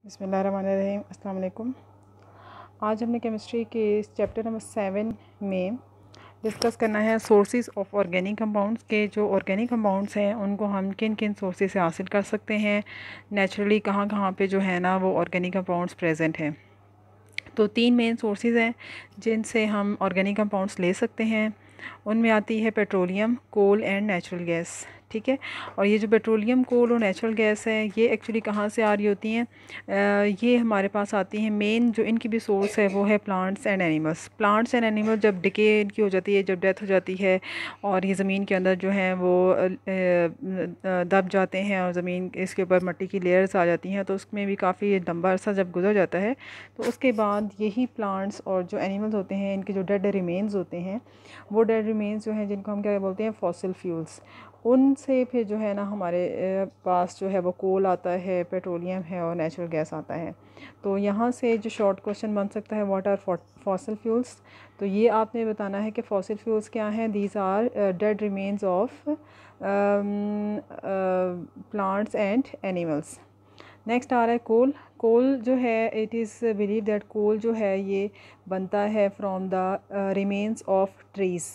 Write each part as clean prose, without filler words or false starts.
बिस्मिल्लाहिर्रहमानिर्रहीम। अस्सलाम वालेकुम। आज हमने केमिस्ट्री के चैप्टर नंबर 7 में डिस्कस करना है सोर्सेज ऑफ ऑर्गेनिक कंपाउंड्स के। जो ऑर्गेनिक कंपाउंड्स हैं उनको हम किन किन सोर्सेज से हासिल कर सकते हैं, नेचुरली कहाँ कहाँ पे जो है ना वो ऑर्गेनिक कंपाउंड्स प्रेजेंट हैं। तो 3 मेन सोर्सेज हैं जिनसे हम ऑर्गेनिक कंपाउंड्स ले सकते हैं। उनमें आती है petroleum, coal and natural gas. ठीक है। और ये जो पेट्रोलियम, कोल और नेचुरल गैस है ये एक्चुअली कहाँ से आ रही होती हैं? ये हमारे पास आती हैं, मेन जो इनकी भी सोर्स है वो है plants and animals. Plants and animals जब डिके इनकी हो जाती है, जब डेथ हो जाती है और ये ज़मीन के अंदर जो है वो दब जाते हैं और ज़मीन इसके ऊपर मिट्टी की लेयर्स आ जाती हैं, तो उसमें भी काफ़ी लंबा अरसा जब गुजर जाता है तो उसके बाद यही प्लांट्स और जो एनिमल्स होते हैं इनके जो डेड रिमेन्स होते हैं, वो डेड रिमेन्स जो हैं जिनको हम क्या बोलते हैं, फॉसिल फ्यूल्स, उनसे फिर जो है ना हमारे पास जो है वो कोल आता है, पेट्रोलियम है और नेचुरल गैस आता है। तो यहाँ से जो शॉर्ट क्वेश्चन बन सकता है, व्हाट आर फॉसिल फ्यूल्स। तो ये आपने बताना है कि फॉसिल फ्यूल्स क्या हैं। These are dead remains of plants and animals. Next आ रहा है कोल। कोल जो है, it is believe that coal जो है ये बनता है from the remains of trees.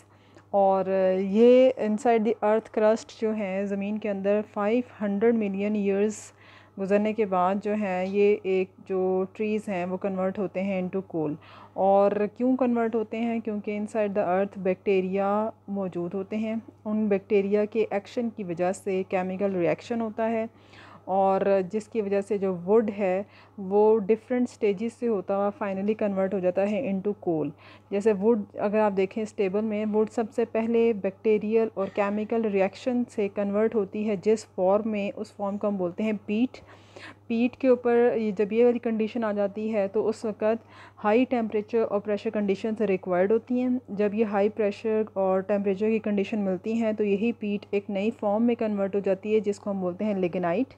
और ये इनसाइड द अर्थ क्रस्ट जो है ज़मीन के अंदर 500 मिलियन ईयर्स गुज़रने के बाद जो है ये एक जो ट्रीज़ हैं वो कन्वर्ट होते हैं इनटू कोल। और क्यों कन्वर्ट होते हैं? क्योंकि इनसाइड द अर्थ बैक्टीरिया मौजूद होते हैं। उन बैक्टीरिया के एक्शन की वजह से केमिकल रिएक्शन होता है और जिसकी वजह से जो वुड है वो डिफरेंट स्टेजेस से होता हुआ फाइनली कन्वर्ट हो जाता है इनटू कोल। जैसे वुड अगर आप देखें इस टेबल में, वुड सबसे पहले बैक्टीरियल और केमिकल रिएक्शन से कन्वर्ट होती है जिस फॉर्म में, उस फॉर्म को हम बोलते हैं पीट। पीट के ऊपर जब ये वाली कंडीशन आ जाती है तो उस वक़्त हाई टेम्परेचर और प्रेशर कंडीशन रिक्वायर्ड होती हैं। जब ये हाई प्रेशर और टेम्परेचर की कंडीशन मिलती हैं तो यही पीट एक नई फॉर्म में कन्वर्ट हो जाती है जिसको हम बोलते हैं लिग्नाइट।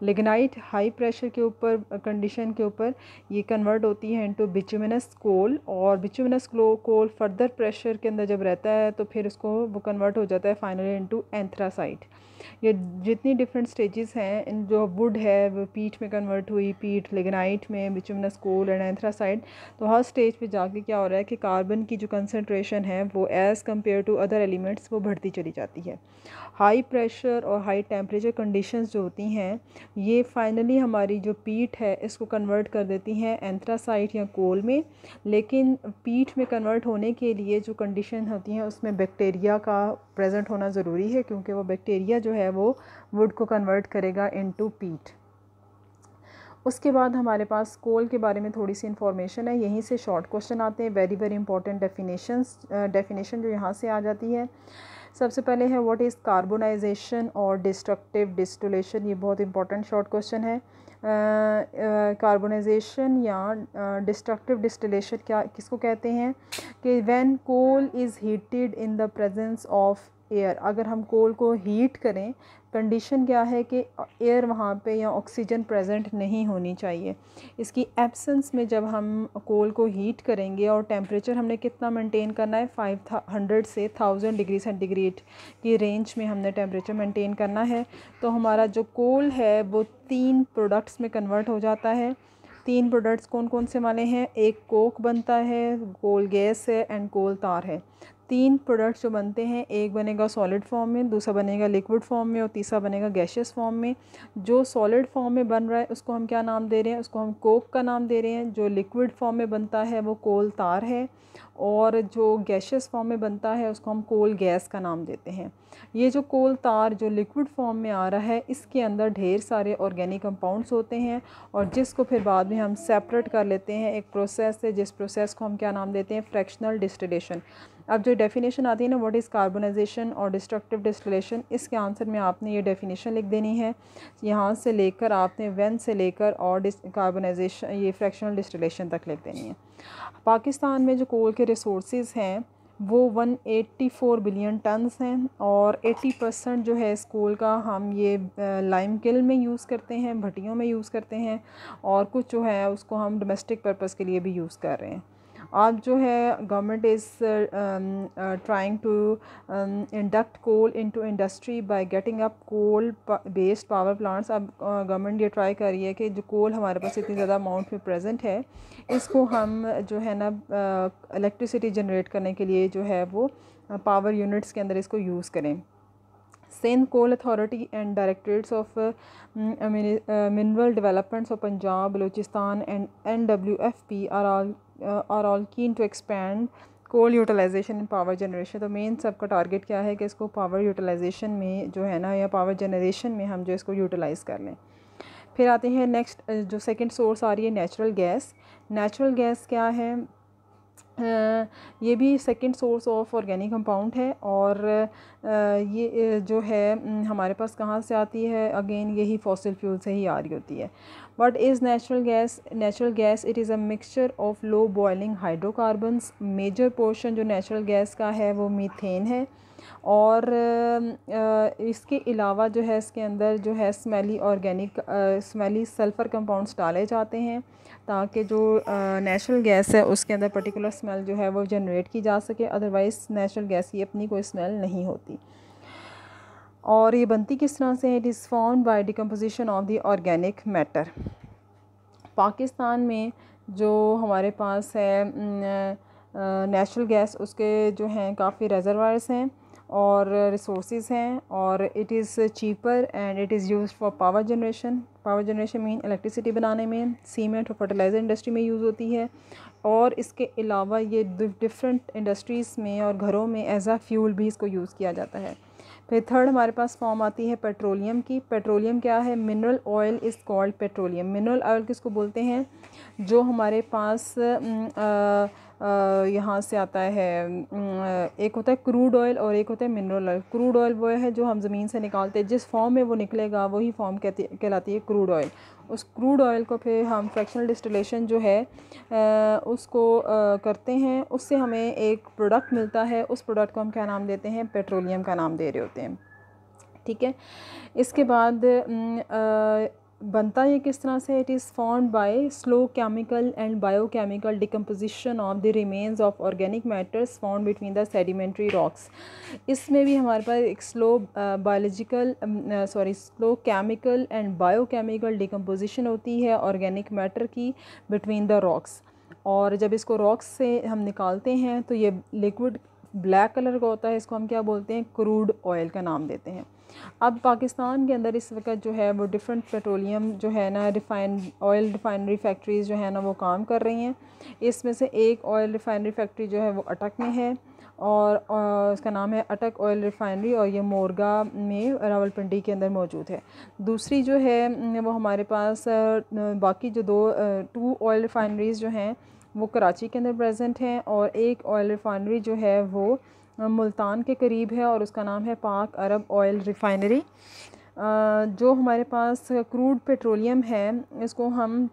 लिग्नाइट हाई प्रेशर के ऊपर कंडीशन के ऊपर ये कन्वर्ट होती है इनटू बिचुमिनस कोल, और बिचुमिनस कोल फर्दर प्रेशर के अंदर जब रहता है तो फिर उसको वो कन्वर्ट हो जाता है फाइनली इनटू एंथ्रासाइट। ये जितनी डिफरेंट स्टेजेस हैं, इन जो वुड है वो पीट में कन्वर्ट हुई, पीट लिग्नाइट में, बिचुमिनस कोल एंड एंथ्रासाइट। तो हर स्टेज पे जाके क्या हो रहा है कि कार्बन की जो कंसनट्रेशन है वो as compared to other elements वो बढ़ती चली जाती है। हाई प्रेशर और हाई टेम्परेचर कंडीशंस जो होती हैं ये फाइनली हमारी जो पीट है इसको कन्वर्ट कर देती हैं एंथ्रासाइट या कोल में। लेकिन पीट में कन्वर्ट होने के लिए जो कंडीशन होती हैं उसमें बैक्टीरिया का प्रेजेंट होना ज़रूरी है, क्योंकि वो बैक्टीरिया जो है वो वुड को कन्वर्ट करेगा इनटू पीट। उसके बाद हमारे पास कोल के बारे में थोड़ी सी इन्फॉर्मेशन है, यहीं से शॉर्ट क्वेश्चन आते हैं, वेरी वेरी इंपॉर्टेंट डेफिनेशन जो यहाँ से आ जाती है। सबसे पहले है व्हाट इज़ कार्बोनाइजेशन और डिस्ट्रक्टिव डिस्टिलेशन। ये बहुत इंपॉर्टेंट शॉर्ट क्वेश्चन है। कार्बोनाइजेशन या डिस्ट्रक्टिव डिस्टिलेशन क्या किसको कहते हैं? कि when coal is heated in the presence of air. अगर हम कोल को हीट करें, कंडीशन क्या है कि एयर वहाँ पे या ऑक्सीजन प्रेजेंट नहीं होनी चाहिए। इसकी एब्सेंस में जब हम कोल को हीट करेंगे, और टेम्परेचर हमने कितना मेंटेन करना है, 500 से 1000 डिग्री सेंटीग्रेड की रेंज में हमने टेम्परेचर मेंटेन करना है। तो हमारा जो कोल है वो 3 प्रोडक्ट्स में कन्वर्ट हो जाता है। 3 प्रोडक्ट्स कौन कौन से वाले हैं? एक कोक बनता है, कोल गैस है एंड कोल तार है। 3 प्रोडक्ट्स जो बनते हैं, एक बनेगा सॉलिड फॉर्म में, दूसरा बनेगा लिक्विड फॉर्म में और तीसरा बनेगा गैशियस फॉर्म में। जो सॉलिड फॉर्म में बन रहा है उसको हम क्या नाम दे रहे हैं? उसको हम कोक का नाम दे रहे हैं। जो लिक्विड फॉर्म में बनता है वो कोल तार है, और जो गैशियस फॉर्म में बनता है उसको हम कोल गैस का नाम देते हैं। ये जो कोल तार जो लिक्विड फॉर्म में आ रहा है इसके अंदर ढेर सारे ऑर्गेनिक कंपाउंड्स होते हैं, और जिसको फिर बाद में हम सेपरेट कर लेते हैं एक प्रोसेस से, जिस प्रोसेस को हम क्या नाम देते हैं? Fractional distillation. अब जो डेफिनेशन आती है ना, व्हाट इज़ कार्बोनाइजेशन और डिस्ट्रक्टिव डिस्टिलेशन, इसके आंसर में आपने ये डेफिनेशन लिख देनी है। यहाँ से लेकर आपने व्हेन से लेकर और कार्बोनाइजेशन ये फ्रैक्शनल डिस्टिलेशन तक लिख देनी है। पाकिस्तान में जो कोल के रिसोर्सेज हैं वो 184 बिलियन टन्स हैं, और 80% जो है इस कोल का हम ये लाइम किल में यूज़ करते हैं, भट्टियों में यूज़ करते हैं, और कुछ जो है उसको हम डोमेस्टिक पर्पज़ के लिए भी यूज़ कर रहे हैं। आज जो है government is trying to induct coal into industry by getting up coal based power plants. अब गवर्नमेंट ये ट्राई कर रही है कि जो कोल हमारे पास इतनी ज़्यादा अमाउंट में प्रेजेंट है, इसको हम जो है ना इलेक्ट्रिसिटी जनरेट करने के लिए जो है वो पावर यूनिट्स के अंदर इसको यूज़ करें। Sindh Coal Authority and Directorates of Mineral Developments of Punjab, Balochistan and NWFP are all keen to expand coal utilization in power generation। तो मेन सबका टारगेट क्या है कि इसको पावर यूटिलाइजेशन में जो है ना या पावर जनरेशन में हम जो इसको यूटिलाइज़ कर लें। फिर आते हैं नेक्स्ट जो सेकंड सोर्स आ रही है नेचुरल गैस। नेचुरल गैस क्या है? ये भी second source of organic compound है और ये जो है हमारे पास कहाँ से आती है? अगेन यही फॉसिल फ्यूल से ही आ रही होती है। What is natural gas? Natural gas it is a mixture of low boiling hydrocarbons. Major portion जो नेचुरल गैस का है वो मीथेन है और इसके अलावा जो है इसके अंदर जो है स्मेली सल्फ़र कंपाउंड्स डाले जाते हैं ताकि जो नेचुरल गैस है उसके अंदर पर्टिकुलर स्मेल जो है वो जनरेट की जा सके। अदरवाइज़ नेचुरल गैस की अपनी कोई स्मेल नहीं होती। और ये बनती किस तरह से? It is formed by decomposition of the organic matter. Pakistan में जो हमारे पास है नेचुरल गैस, उसके जो हैं काफ़ी रिजर्वायर्स हैं और रिसोर्सेज हैं और it is cheaper and it is used for power generation. Power generation mean electricity बनाने में, सीमेंट और फर्टिलाइज़र इंडस्ट्री में यूज़ होती है और इसके अलावा ये डिफरेंट इंडस्ट्रीज़ में और घरों में एज आ फ्यूल भी इसको यूज़ किया जाता है। फिर थर्ड हमारे पास फॉर्म आती है पेट्रोलियम की। पेट्रोलियम क्या है? Mineral oil is called petroleum. Mineral oil किसको बोलते हैं? जो हमारे पास यहाँ से आता है, एक होता है क्रूड ऑयल और एक होता है मिनरल ऑयल। क्रूड ऑयल वो है जो हम ज़मीन से निकालते हैं, जिस फॉर्म में वो निकलेगा वही फॉर्म कहलाती है क्रूड ऑयल। उस क्रूड ऑयल को फिर हम फ्रैक्शनल डिस्टिलेशन जो है उसको करते हैं, उससे हमें एक प्रोडक्ट मिलता है। उस प्रोडक्ट को हम क्या नाम देते हैं? पेट्रोलियम का नाम दे रहे होते हैं। ठीक है, इसके बाद बनता है किस तरह से? It is formed by slow chemical and biochemical decomposition of the remains of organic matters found between the sedimentary rocks. इसमें भी हमारे पास एक slow chemical and biochemical decomposition होती है ऑर्गेनिक मैटर की बिटवीन द रॉक्स। और जब इसको रॉक्स से हम निकालते हैं तो ये लिक्विड ब्लैक कलर का होता है, इसको हम क्या बोलते हैं? क्रूड ऑयल का नाम देते हैं। अब पाकिस्तान के अंदर इस वक्त जो है वो डिफरेंट पेट्रोलियम जो है ना ऑयल रिफाइनरी फैक्ट्रीज़ जो है ना वो काम कर रही हैं। इसमें से एक ऑयल रिफाइनरी फैक्ट्री जो है वो अटक में है और उसका नाम है अटक ऑयल रिफाइनरी और ये मोरगा में रावलपिंडी के अंदर मौजूद है। दूसरी जो है वो हमारे पास बाकी जो टू ऑयल रिफाइनरीज़ जो हैं वो कराची के अंदर प्रेजेंट हैं और एक ऑयल रिफाइनरी जो है वो मुल्तान के करीब है और उसका नाम है पाक अरब ऑयल रिफाइनरी। जो हमारे पास क्रूड पेट्रोलियम है इसको हम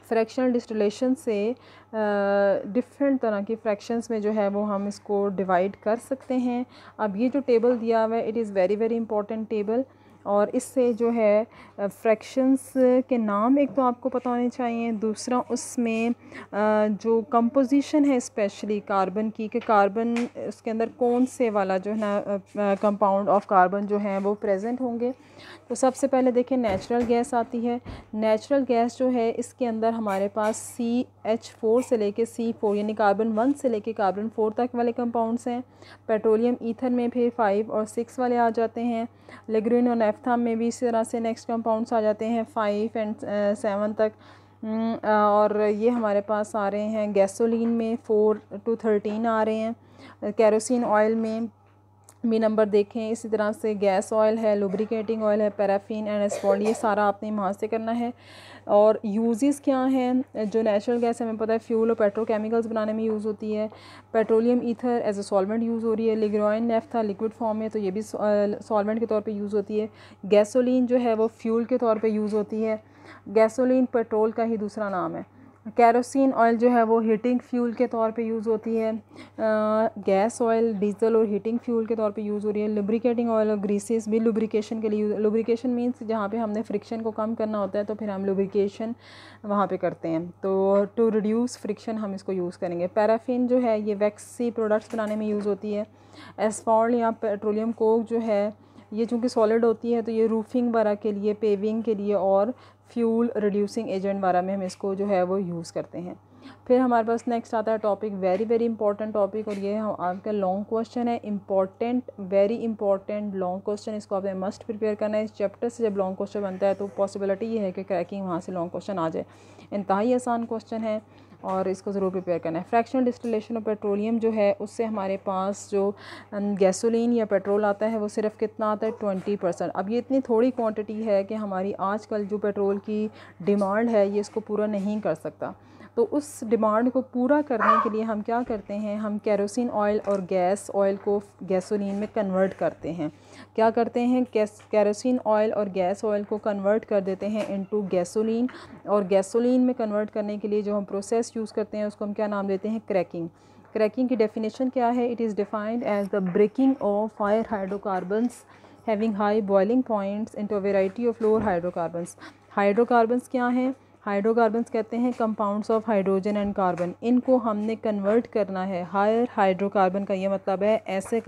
फ्रैक्शनल डिस्टिलेशन से डिफरेंट तरह की फ्रैक्शंस में जो है वो हम इसको डिवाइड कर सकते हैं। अब ये जो टेबल दिया हुआ है it is very very important table और इससे जो है फ्रैक्शंस के नाम एक तो आपको पता होने चाहिए, दूसरा उसमें जो कंपोजिशन है स्पेशली कार्बन की, कि कार्बन उसके अंदर कौन से वाला जो है ना कंपाउंड ऑफ कार्बन जो है वो प्रेजेंट होंगे। तो सबसे पहले देखें नेचुरल गैस आती है। नेचुरल गैस जो है इसके अंदर हमारे पास CH4 से लेके C4 यानी कार्बन 1 से लेके कार्बन 4 तक वाले कंपाउंड्स हैं। पेट्रोलियम ईथर में फिर 5 और 6 वाले आ जाते हैं। लिग्रीन और नेफ्थाम में भी इसी तरह से नेक्स्ट कंपाउंड्स आ जाते हैं 5 एंड 7 तक। और ये हमारे पास आ रहे हैं गैसोलीन में 4 to 13 आ रहे हैं। केरोसिन ऑयल में भी नंबर देखें। इसी तरह से गैस ऑयल है, लुब्रिकेटिंग ऑयल है, पैराफिन एंड एस्फॉल, ये सारा आपने वहाँ से करना है। और यूजेस क्या हैं? जो नेचुरल गैस हमें पता है फ्यूल और पेट्रोकेमिकल्स बनाने में यूज़ होती है। Petroleum ether as a solvent use हो रही है। लिग्राइन नेफ्था लिक्विड फॉर्म में तो ये भी सॉल्वेंट के तौर पे यूज़ होती है। गैसोलीन जो है वो फ्यूल के तौर पे यूज़ होती है। गैसोलीन पेट्रोल का ही दूसरा नाम है। केरोसिन ऑयल जो है वो हीटिंग फ्यूल के तौर पे यूज़ होती है। गैस ऑयल डीजल और हीटिंग फ्यूल के तौर पे यूज़ हो रही है। लुब्रिकेटिंग ऑयल और ग्रीसेस भी लुब्रिकेशन के लिए लुब्रिकेशन मीन्स जहाँ पे हमने फ्रिक्शन को कम करना होता है तो फिर हम लुब्रिकेशन वहाँ पे करते हैं, तो टू रिड्यूस फ्रिक्शन हम इसको यूज़ करेंगे। पैराफिन जो है ये वैक्सी प्रोडक्ट्स बनाने में यूज़ होती है। एस्फॉल्ट या पेट्रोलियम कोक जो है ये चूँकि सॉलिड होती है तो ये रूफिंग वगैरह के लिए, पेविंग के लिए और फ्यूल रिड्यूसिंग एजेंट वगैरह में हम इसको जो है वो यूज़ करते हैं। फिर हमारे पास नेक्स्ट आता है topic, very very important topic, और ये हम आपका लॉन्ग क्वेश्चन है, important very important long question. इसको आपने मस्ट प्रिपेयर करना है। इस चैप्टर से जब लॉन्ग क्वेश्चन बनता है तो पॉसिबिलिटी ये है कि क्रैकिंग वहाँ से लॉन्ग क्वेश्चन आ जाए। इंतहाई आसान क्वेश्चन है और इसको ज़रूर प्रिपेयर करना है। फ्रैक्शनल डिस्टिलेशन ऑफ पेट्रोलियम जो है उससे हमारे पास जो गैसोलीन या पेट्रोल आता है वो सिर्फ कितना आता है 20%। अब ये इतनी थोड़ी क्वांटिटी है कि हमारी आजकल जो पेट्रोल की डिमांड है ये इसको पूरा नहीं कर सकता। तो उस डिमांड को पूरा करने के लिए हम क्या करते हैं, हम केरोसिन ऑयल और गैस ऑयल को गैसोलीन में कन्वर्ट करते हैं। क्या करते हैं, केरोसिन ऑयल और गैस ऑयल को कन्वर्ट कर देते हैं इनटू गैसोलीन, और गैसोलीन में कन्वर्ट करने के लिए जो हम प्रोसेस यूज़ करते हैं उसको हम क्या नाम देते हैं, क्रैकिंग। क्रैकिंग की डेफिनेशन क्या है, it is defined as the breaking of higher hydrocarbons having high boiling points into a variety of lower hydrocarbons. Hydrocarbons क्या हैं, हाइड्रोकार्बन्स कहते हैं compounds of hydrogen and carbon. इनको हमने कन्वर्ट करना है। हायर हाइड्रोकार्बन का ये मतलब है ऐसे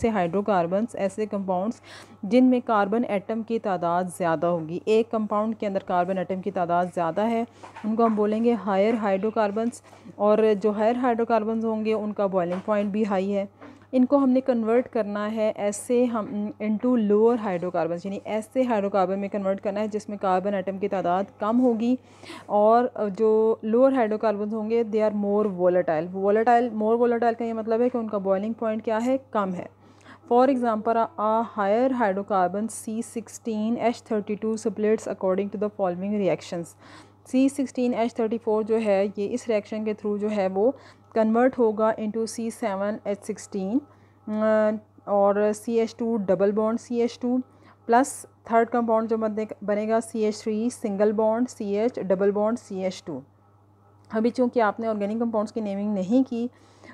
हाइड्रोकार्बन्स, ऐसे कंपाउंड्स जिनमें कार्बन एटम की तादाद ज़्यादा होगी। एक कंपाउंड के अंदर कार्बन एटम की तादाद ज़्यादा है, उनको हम बोलेंगे हायर हाइड्रोकार्बन्स। और जो हायर हाइड्रोकार्बन्स होंगे उनका बॉइलिंग पॉइंट भी हाई है। इनको हमने कन्वर्ट करना है ऐसे हम इनटू लोअर हाइड्रोकार्बन्स, यानी ऐसे हाइड्रोकार्बन में कन्वर्ट करना है जिसमें कार्बन एटम की तादाद कम होगी, और जो लोअर हाइड्रोकार्बन्स होंगे they are more volatile. More volatile का ये मतलब है कि उनका बॉइलिंग पॉइंट क्या है, कम है। For example a higher hydrocarbon C16H32 splits according to the following reactions। C16H34 जो है ये इस रिएक्शन के थ्रू जो है वो कन्वर्ट होगा इनटू C7H16 और CH2 double bond CH2 plus third compound जो बनेगा CH3 single bond CH double bond CH2। अभी चूँकि आपने ऑर्गेनिक कंपाउंड्स की नेमिंग नहीं की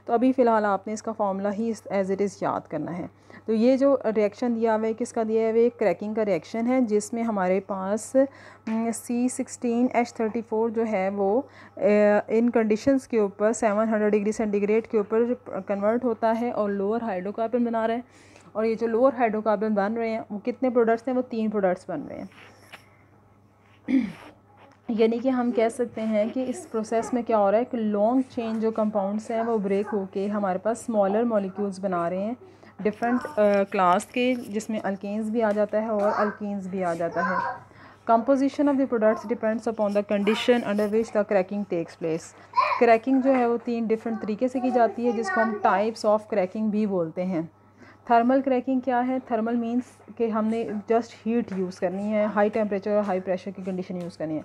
तो अभी फ़िलहाल आपने इसका फॉर्मूला ही एज इट इज़ याद करना है। तो ये जो रिएक्शन दिया हुआ है किसका दिया है, क्रैकिंग का रिएक्शन है, जिसमें हमारे पास C16H34 जो है वो इन कंडीशंस के ऊपर 700 डिग्री सेंटीग्रेड के ऊपर कन्वर्ट होता है और लोअर हाइड्रोकार्बन बना रहा है। और ये जो लोअर हाइड्रोकार्बन बन रहे हैं वो कितने प्रोडक्ट्स हैं, वो 3 प्रोडक्ट्स बन रहे हैं। यानी कि हम कह सकते हैं कि इस प्रोसेस में क्या हो रहा है कि लॉन्ग चेन जो कंपाउंड्स हैं वो ब्रेक होके हमारे पास स्मॉलर मॉलिक्यूल्स बना रहे हैं डिफरेंट क्लास के, जिसमें अल्केन्स भी आ जाता है और अल्कीन्स भी आ जाता है। Composition of the products depends upon the condition under which the cracking takes place. Cracking जो है वो 3 डिफरेंट तरीके से की जाती है जिसको हम टाइप्स ऑफ क्रैकिंग भी बोलते हैं। थर्मल क्रैकिंग क्या है, थर्मल मींस कि हमने जस्ट हीट यूज़ करनी है, हाई टेम्परेचर और हाई प्रेशर की कंडीशन यूज़ करनी है।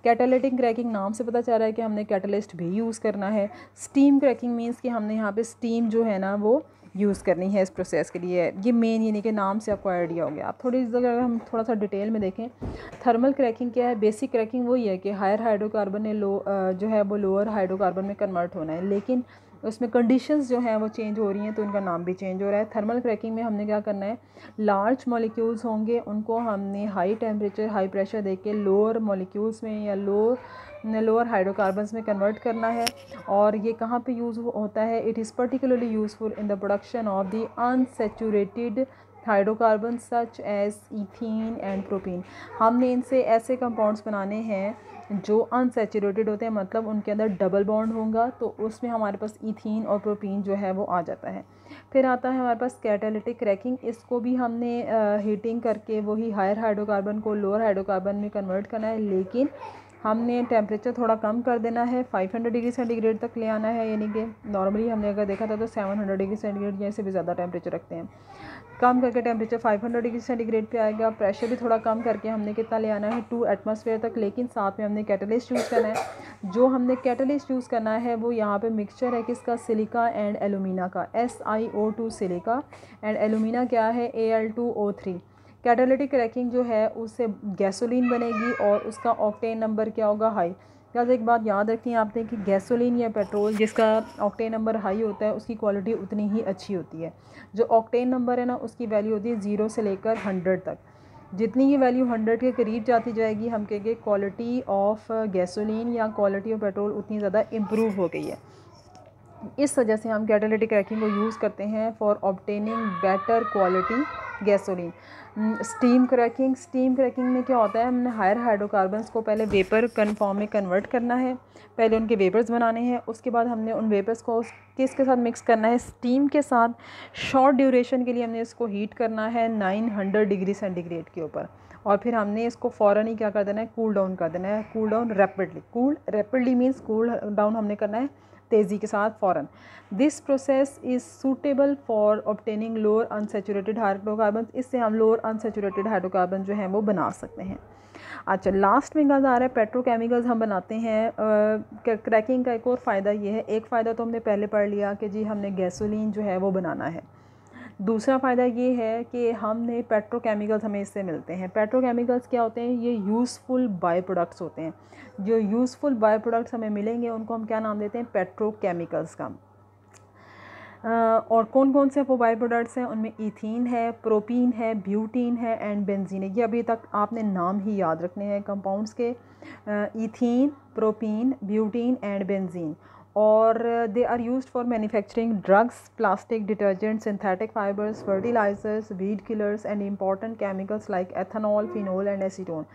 कैटालिटिक क्रैकिंग नाम से पता चल रहा है कि हमने कैटलिस्ट भी यूज़ करना है। स्टीम क्रैकिंग मींस कि हमने यहाँ पे स्टीम जो है ना वो यूज़ करनी है इस प्रोसेस के लिए। ये मेन यानी कि नाम से आपको आइडिया हो गया। आप अगर हम थोड़ा सा डिटेल में देखें थर्मल क्रैकिंग क्या है, बेसिक क्रैकिंग वही है कि हायर हाइड्रोकार्बन ने जो है वो लोअर हाइड्रोकार्बन में कन्वर्ट होना है, लेकिन उसमें कंडीशंस जो हैं वो चेंज हो रही हैं तो उनका नाम भी चेंज हो रहा है। थर्मल क्रैकिंग में हमने क्या करना है, लार्ज मॉलिक्यूल्स होंगे उनको हमने हाई टेम्परेचर हाई प्रेशर देके लोअर मॉलिक्यूल्स में या लोअर हाइड्रोकार्बन्स में कन्वर्ट करना है। और ये कहाँ पे यूज़ होता है, it is particularly useful in the production of the unsaturated hydrocarbon such as ethene and propene. हमने इनसे ऐसे कंपाउंड्स बनाने हैं जो अनसैचुरेटेड होते हैं, मतलब उनके अंदर डबल बॉन्ड होगा, तो उसमें हमारे पास इथीन और प्रोपीन जो है वो आ जाता है। फिर आता है हमारे पास कैटालिटिक क्रैकिंग। इसको भी हमने हीटिंग करके वही हायर हाइड्रोकार्बन को लोअर हाइड्रोकार्बन में कन्वर्ट करना है, लेकिन हमने टेम्परेचर थोड़ा कम कर देना है, 500 डिग्री सेंटीग्रेड तक ले आना है। यानी कि नॉर्मली हमने अगर देखा था तो 700 डिग्री सेंटीग्रेड या इससे भी ज़्यादा टेम्परेचर रखते हैं। कम करके टेम्परेचर 500 डिग्री सेंटीग्रेड पे आएगा। प्रेशर भी थोड़ा कम करके हमने कितना ले आना है, 2 एटमॉस्फेयर तक, लेकिन साथ में हमने कैटलिस्ट यूज़ करना है। जो हमने कैटलिस्ट यूज़ करना है वो यहाँ पे मिक्सचर है किसका, सिलिका एंड एलुमिना का, SiO2 सिलिका एंड एलुमिना क्या है, Al2O3। कैटालिटिक क्रैकिंग जो है उससे गैसोलीन बनेगी और उसका ऑक्टेन नंबर क्या होगा, हाई। क्या एक बात याद रखनी है आपने कि गैसोलीन या पेट्रोल जिसका ऑक्टेन नंबर हाई होता है उसकी क्वालिटी उतनी ही अच्छी होती है। जो ऑक्टेन नंबर है ना उसकी वैल्यू होती है 0 से लेकर 100 तक। जितनी ही वैल्यू 100 के करीब जाती जाएगी हम कहेंगे क्वालिटी ऑफ गैसोलीन या क्वालिटी ऑफ पेट्रोल उतनी ज़्यादा इम्प्रूव हो गई है। इस वजह से हम कैटालिटिक क्रैकिंग को यूज़ करते हैं for obtaining better quality gasoline. Steam cracking में क्या होता है, हमने हायर हाइड्रोकार्बन्स को पहले वेपर फॉर्म में कन्वर्ट करना है, पहले उनके वेपर्स बनाने हैं, उसके बाद हमने उन वेपर्स को किसके साथ मिक्स करना है, स्टीम के साथ। शॉर्ट ड्यूरेशन के लिए हमने इसको हीट करना है 900 डिग्री सेंटीग्रेड के ऊपर, और फिर हमने इसको फ़ौरन ही क्या कर देना है, कूल डाउन कर देना है। Cool down rapidly means cool down हमने करना है तेज़ी के साथ फ़ौरन। This process is suitable for obtaining lower unsaturated hydrocarbon. इससे हम लोअर अनसेचुरेटेड हाइड्रोकार्बन जो हैं वो बना सकते हैं। अच्छा, लास्ट में गाज़ आ रहा है पेट्रोकेमिकल्स हम बनाते हैं। क्रैकिंग का एक और फ़ायदा ये है, एक फ़ायदा तो हमने पहले पढ़ लिया कि जी हमने गैसोलीन जो है वो बनाना है। दूसरा फ़ायदा ये है कि हमने पेट्रोकेमिकल्स हमें इससे मिलते हैं। पेट्रोकेमिकल्स क्या होते हैं, ये यूज़फुल बाय प्रोडक्ट्स होते हैं। जो यूज़फुल बाय प्रोडक्ट्स हमें मिलेंगे उनको हम क्या नाम देते हैं, पेट्रोकेमिकल्स का। और कौन कौन से वो बाय प्रोडक्ट्स हैं, उनमें ईथीन है, प्रोपीन है, ब्यूटीन है एंड बेंजीन है। ये अभी तक आपने नाम ही याद रखने हैं कंपाउंड्स के, ethene, propene, butene and benzene. और they are used for manufacturing drugs, plastic, detergent, synthetic fibres, fertilisers, weed killers and important chemicals like ethanol, phenol and acetone.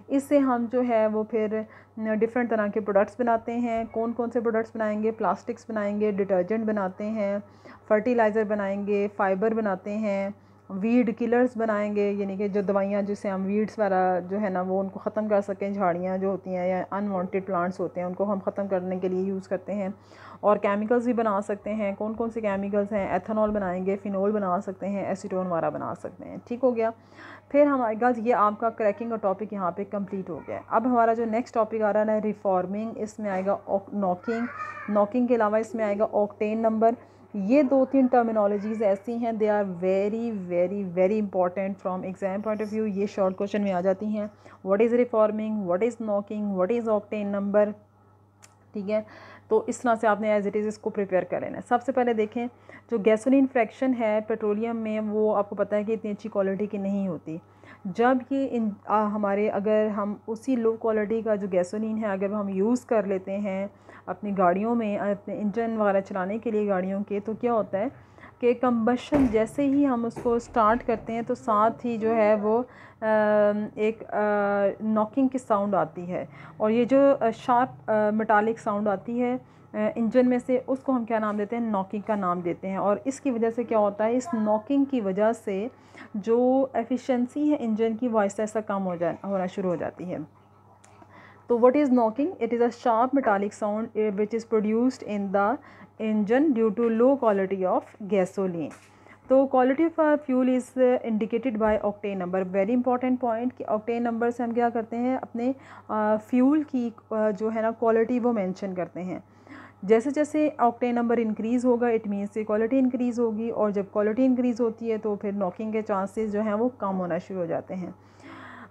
इससे हम जो है वो फिर डिफरेंट तरह के प्रोडक्ट्स बनाते हैं। कौन कौन से प्रोडक्ट्स बनाएंगे, प्लास्टिक्स बनाएंगे, डिटर्जेंट बनाते हैं, फर्टिलाइज़र बनाएंगे, फ़ाइबर बनाते हैं, वीड किलर्स बनाएंगे, यानी कि जो दवाइयाँ जिससे हम वीड्स वगैरह जो है ना वो उनको ख़त्म कर सकें, झाड़ियाँ जो होती हैं या अनवांटेड प्लांट्स होते हैं उनको हम ख़त्म करने के लिए यूज़ करते हैं। और केमिकल्स भी बना सकते हैं। कौन कौन से केमिकल्स हैं, एथेनॉल बनाएंगे, फिनोल बना सकते हैं, एसीटोन वगैरह बना सकते हैं। ठीक हो गया। फिर हमारे पास ये आपका क्रैकिंग का टॉपिक यहाँ पे कंप्लीट हो गया है। अब हमारा जो नेक्स्ट टॉपिक आ रहा है रिफॉर्मिंग, इसमें आएगा नॉकिंग के अलावा इसमें आएगा ऑक्टेन नंबर। ये 2-3 टर्मिनोलॉजीज़ ऐसी हैं, they are very very very important from exam point of view. ये शॉर्ट क्वेश्चन में आ जाती हैं। What is reforming, what is knocking, what is octane number. ठीक है, तो इस तरह से आपने एज इट इज़ इसको प्रिपेयर कर लेना है। सबसे पहले देखें, जो गैसोलीन फ्रैक्शन है पेट्रोलियम में वो आपको पता है कि इतनी अच्छी क्वालिटी की नहीं होती। जब ये हमारे अगर हम उसी लो क्वालिटी का जो गैसोलीन है अगर हम यूज़ कर लेते हैं अपनी गाड़ियों में, अपने इंजन वगैरह चलाने के लिए गाड़ियों के, तो क्या होता है कि कंबशन जैसे ही हम उसको स्टार्ट करते हैं तो साथ ही जो है वो एक नॉकिंग की साउंड आती है। और ये जो शार्प मेटालिक साउंड आती है इंजन में से, उसको हम क्या नाम देते हैं, नॉकिंग का नाम देते हैं। और इसकी वजह से क्या होता है, इस नॉकिंग की वजह से जो एफिशिएंसी है इंजन की वो आहिस्ता आहिस्ता कम होना शुरू हो जाती है। तो what is knocking, it is a sharp metallic sound which is produced in the engine due to low quality of gasoline. तो quality of fuel is indicated by octane number. Very important point कि octane number से हम क्या करते हैं, अपने fuel की जो है ना क्वालिटी वो मेंशन करते हैं। जैसे जैसे ऑक्टेन नंबर इंक्रीज़ होगा इट मीन्स से क्वालिटी इंक्रीज़ होगी, और जब क्वालिटी इंक्रीज़ होती है तो फिर नॉकिंग के चांसेस जो हैं वो कम होना शुरू हो जाते हैं।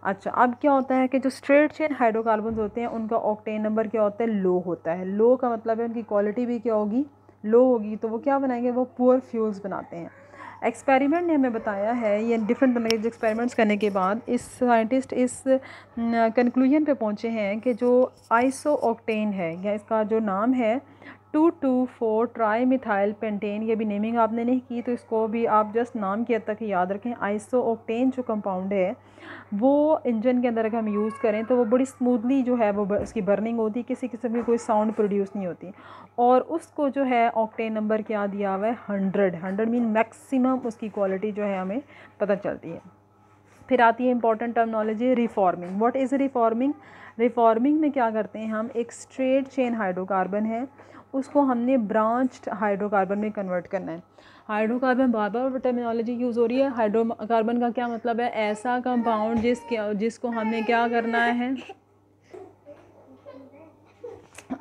अच्छा, अब क्या होता है कि जो स्ट्रेट चेन हाइड्रोकार्बन्स होते हैं उनका ऑक्टेन नंबर क्या होता है, लो होता है। लो का मतलब है उनकी क्वालिटी भी क्या होगी, लो होगी। तो वो क्या बनाएंगे, वो पुअर फ्यूल्स बनाते हैं। एक्सपेरिमेंट ने हमें बताया है, ये डिफरेंट तरह के एक्सपेरिमेंट्स करने के बाद इस साइंटिस्ट इस कंक्लूजन पे पहुँचे हैं कि जो आइसो ऑक्टेन है या इसका जो नाम है 2,2,4 ट्राई मिथाइल पेंटेन, ये भी नेमिंग आपने नहीं की तो इसको भी आप जस्ट नाम की हद तक याद रखें। आइसो ऑक्टेन जो कंपाउंड है वो इंजन के अंदर अगर हम यूज़ करें तो वो बड़ी स्मूथली जो है वो उसकी बर्निंग होती, किसी किस्म की कोई साउंड प्रोड्यूस नहीं होती। और उसको जो है ऑक्टेन नंबर क्या दिया हुआ है, 100 मीन मैक्सिमम उसकी क्वालिटी जो है हमें पता चलती है। फिर आती है important terminology reforming. What is reforming, reforming में क्या करते हैं हम, एक स्ट्रेट चेन हाइड्रोकार्बन है उसको हमने ब्रांच्ड हाइड्रोकार्बन में कन्वर्ट करना है। हाइड्रोकार्बन बार बार टर्मिनोलॉजी यूज़ हो रही है। हाइड्रोकार्बन का क्या मतलब है, ऐसा कंपाउंड जिसको हमने क्या करना है,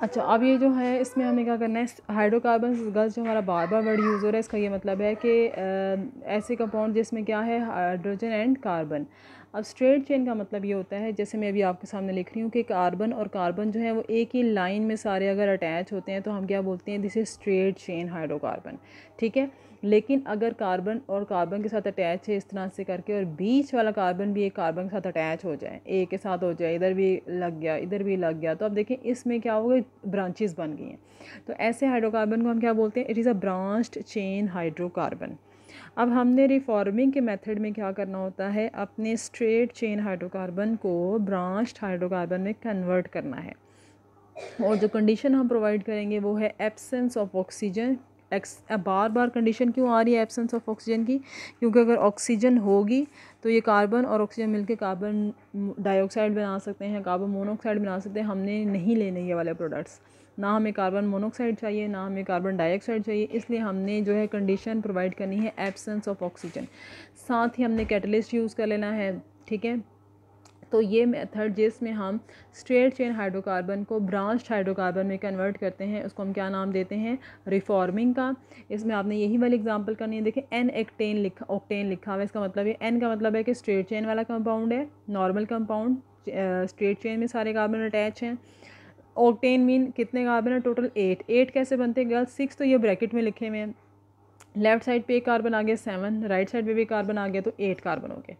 अच्छा, अब ये जो है इसमें हमें क्या करना है, हाइड्रोकार्बन गैस जो हमारा बार बार वर्ड यूज़ हो रहा है, इसका ये मतलब है कि ऐसे कंपाउंड जिसमें क्या है हाइड्रोजन एंड कार्बन। अब स्ट्रेट चेन का मतलब ये होता है, जैसे मैं अभी आपके सामने लिख रही हूँ कि कार्बन और कार्बन जो है वो एक ही लाइन में सारे अगर अटैच होते हैं तो हम क्या बोलते हैं, this is straight chain hydrocarbon, ठीक है। लेकिन अगर कार्बन और कार्बन के साथ अटैच है इस तरह से करके, और बीच वाला कार्बन भी एक कार्बन के साथ अटैच हो जाए, एक के साथ हो जाए, इधर भी लग गया इधर भी लग गया, तो अब देखें इसमें क्या होगा, ब्रांचेस बन गई हैं। तो ऐसे हाइड्रोकार्बन को हम क्या बोलते हैं, it is a branched chain hydrocarbon. अब हमने रिफॉर्मिंग के मेथड में क्या करना होता है, अपने स्ट्रेट चेन हाइड्रोकार्बन को ब्रांच्ड हाइड्रोकार्बन में कन्वर्ट करना है। और जो कंडीशन हम प्रोवाइड करेंगे वो है absence of oxygen. Bar bar condition क्यों आ रही है एब्सेंस ऑफ ऑक्सीजन की, क्योंकि अगर ऑक्सीजन होगी तो ये कार्बन और ऑक्सीजन मिलकर कार्बन डाइऑक्साइड बना सकते हैं, कार्बन मोनोऑक्साइड बना सकते हैं। हमने नहीं लेने ये वाले प्रोडक्ट्स, ना हमें कार्बन मोनोऑक्साइड चाहिए ना हमें कार्बन डाइऑक्साइड चाहिए, इसलिए हमने जो है कंडीशन प्रोवाइड करनी है एब्सेंस ऑफ ऑक्सीजन। साथ ही हमने कैटलिस्ट यूज़ कर लेना है, ठीक है। तो ये मेथड जिसमें हम स्ट्रेट चेन हाइड्रोकार्बन को ब्रांच्ड हाइड्रोकार्बन में कन्वर्ट करते हैं, उसको हम क्या नाम देते हैं, रिफॉर्मिंग का। इसमें आपने यही वाली एग्जांपल करनी है। देखिए एन ऑक्टेन लिखा हुआ है, इसका मतलब है एन का मतलब है कि स्ट्रेट चेन वाला कंपाउंड है, नॉर्मल कंपाउंड, स्ट्रेट चेन में सारे कार्बन अटैच हैं। ऑक्टेन मीन कितने कार्बन है, टोटल 8 कैसे बनते हैं गर्ल्स, 6 तो ये ब्रैकेट में लिखे हुए हैं। लेफ्ट साइड पे एक कार्बन आ गया 7, राइट साइड पे भी कार्बन आ गया तो 8 कार्बन हो गए,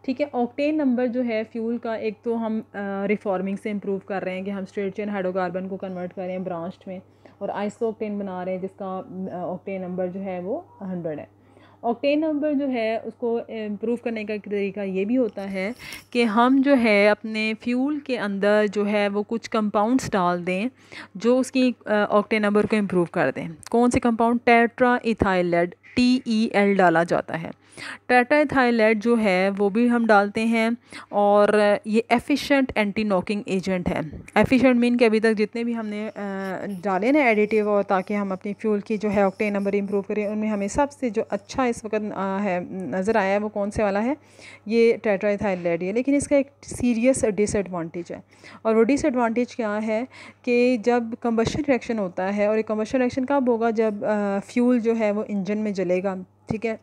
ठीक है। ऑक्टेन नंबर जो है फ्यूल का, एक तो हम रिफॉर्मिंग से इम्प्रूव कर रहे हैं कि हम स्ट्रेट चेन हाइड्रोकार्बन को कन्वर्ट कर रहे हैं ब्रांच्ड में, और आइसो ऑक्टेन बना रहे हैं जिसका ऑक्टेन नंबर जो है वो 100 है। ऑक्टेन नंबर जो है उसको इम्प्रूव करने का एक तरीका ये भी होता है कि हम जो है अपने फ्यूल के अंदर जो है वो कुछ कंपाउंड्स डाल दें जो उसकी ऑक्टेन नंबर को इम्प्रूव कर दें। कौन से compound, tetra ethyl lead, TEL डाला जाता है। टेट्रा इथाइल लेड जो है वो भी हम डालते हैं, और ये एफिशिएंट एंटी नॉकिंग एजेंट है। एफिशिएंट मीन कि अभी तक जितने भी हमने डाले ना एडिटिव, और ताकि हम अपनी फ्यूल की जो है ऑक्टेन नंबर इम्प्रूव करें, उनमें हमें सबसे जो अच्छा इस वक्त है नज़र आया है वो कौन से वाला है, ये टेट्रा इथाइल लेड है। लेकिन इसका एक सीरियस डिसएडवांटेज है, और वो डिसएडवांटेज क्या है कि जब कंबशन रिएक्शन होता है, और ये कंबशन रिएक्शन कब होगा, जब फ्यूल जो है वो इंजन में जलेगा, ठीक है।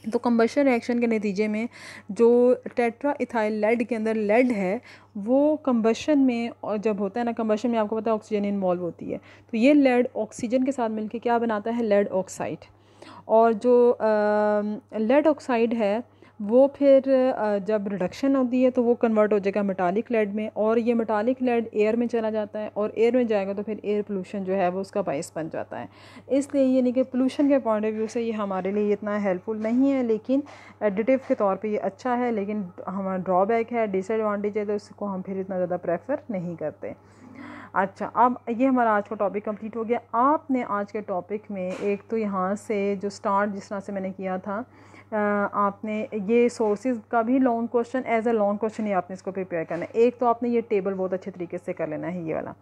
तो कंबशन रिएक्शन के नतीजे में जो टेट्रा इथाइल लेड के अंदर लेड है वो कंबशन में, और जब होता है ना कंबशन में आपको पता है ऑक्सीजन इन्वॉल्व होती है, तो ये लेड ऑक्सीजन के साथ मिलके क्या बनाता है, लेड ऑक्साइड। और जो लेड ऑक्साइड है वो फिर जब रिडक्शन होती है तो वो कन्वर्ट हो जाएगा मेटालिक लेड में, और ये मेटालिक लेड एयर में चला जाता है, और एयर में जाएगा तो फिर एयर पोल्यूशन जो है वो उसका बाइस बन जाता है। इसलिए ये नहीं कि पोल्यूशन के पॉइंट ऑफ व्यू से ये हमारे लिए इतना हेल्पफुल नहीं है, लेकिन एडिटिव के तौर पे ये अच्छा है, लेकिन हमारा ड्रॉबैक है, डिसएडवांटेज है, तो इसको हम फिर इतना ज़्यादा प्रेफर नहीं करते। अच्छा, अब ये हमारा आज का टॉपिक कंप्लीट हो गया। आपने आज के टॉपिक में एक तो यहाँ से जो स्टार्ट जिस तरह से मैंने किया था, आपने ये सोर्सेज का भी long question as a long question ही आपने इसको प्रिपेयर करना है। एक तो आपने ये टेबल बहुत अच्छे तरीके से कर लेना है ये वाला,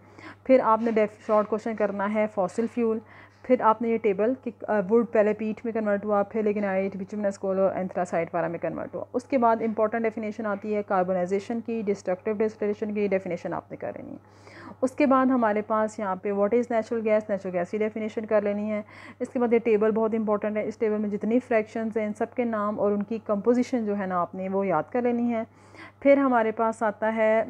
फिर आपने शॉर्ट क्वेश्चन करना है फॉसिल फ्यूल, फिर आपने ये टेबल कि वुड पहले पीट में कन्वर्ट हुआ, फिर लेकिन आइट बिचुमिनस कोल और एंथ्रासाइट पारा में कन्वर्ट हुआ। उसके बाद इंपॉर्टेंट डेफिनेशन आती है कार्बनाइजेशन की, डिस्ट्रक्टिव डिस्टिलेशन की, डेफिनेशन आपने कर लेनी है। उसके बाद हमारे पास यहाँ पे व्हाट इज़ नेचुरल गैस की डेफिनेशन कर लेनी है। इसके बाद ये टेबल बहुत इंपॉर्टेंट है, इस टेबल में जितनी फ्रैक्शंस हैं इन सब के नाम और उनकी कंपोजिशन जो है ना आपने वो याद कर लेनी है। फिर हमारे पास आता है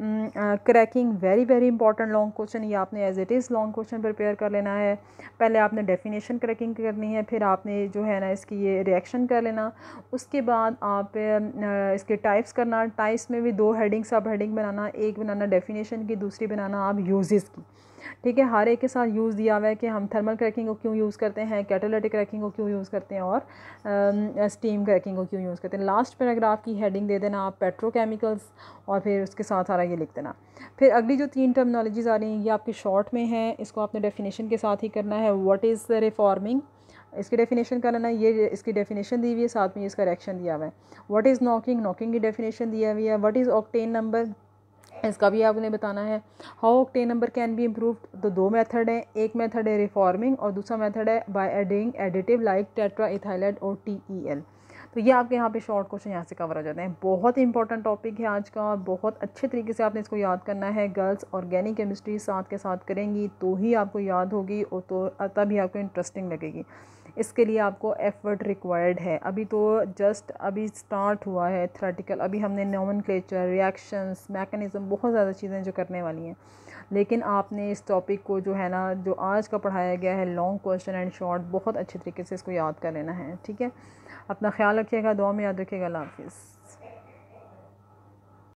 cracking, very very important long question, ये आपने as it is long question prepare कर लेना है। पहले आपने डेफिनेशन क्रैकिंग करनी है, फिर आपने जो है ना इसकी ये रिएक्शन कर लेना। उसके बाद आप इसके टाइप्स करना, टाइप्स में भी 2 हेडिंग सब हेडिंग बनाना, एक बनाना डेफिनेशन की, दूसरी बनाना आप यूजेस की, ठीक है। हर एक के साथ यूज़ दिया हुआ है कि हम थर्मल क्रैकिंग को क्यों यूज़ करते हैं, कैटालिटिक क्रैकिंग को क्यों यूज़ करते हैं, और स्टीम क्रैकिंग को क्यों यूज़ करते हैं। लास्ट पैराग्राफ की हेडिंग दे देना आप पेट्रोकेमिकल्स, और फिर उसके साथ सारा ये लिख देना। फिर अगली जो 3 टर्मिनोलॉजीज़ आ रही हैं ये आपकी शॉर्ट में है, इसको आपने डेफिनेशन के साथ ही करना है। व्हाट इज़ रिफॉर्मिंग, इसकी डेफिनेशन का लेना, ये इसकी डेफिनेशन दी हुई है, साथ में इसका रिएक्शन दिया हुआ है। व्हाट इज़ नॉकिंग, नॉकिंग की डेफिनेशन दिया हुई है। व्हाट इज़ ऑक्टेन नंबर, इसका भी आपने बताना है। How octane number can be improved, तो 2 मेथड है, एक मेथड है रिफॉर्मिंग और दूसरा मेथड है by adding additive like tetra ethylate और TEL। तो ये आपके यहाँ पे शॉर्ट क्वेश्चन यहाँ से कवर हो जाते हैं। बहुत इंपॉर्टेंट टॉपिक है आज का, बहुत अच्छे तरीके से आपने इसको याद करना है। गर्ल्स ऑर्गेनिक केमिस्ट्री साथ के साथ करेंगी तो ही आपको याद होगी और तो तभी आपको इंटरेस्टिंग लगेगी। इसके लिए आपको एफर्ट रिक्वायर्ड है। अभी तो जस्ट अभी स्टार्ट हुआ है थ्योरेटिकल, अभी हमने नोमेनक्लेचर, रिएक्शंस, मैकेनिज़्म, बहुत ज़्यादा चीज़ें जो करने वाली हैं। लेकिन आपने इस टॉपिक को जो है ना, जो आज का पढ़ाया गया है लॉन्ग क्वेश्चन एंड शॉर्ट, बहुत अच्छे तरीके से इसको याद कर लेना है। ठीक है, अपना ख्याल रखिएगा, दुआ में याद रखिएगा। अल्लाह हाफ़िज़।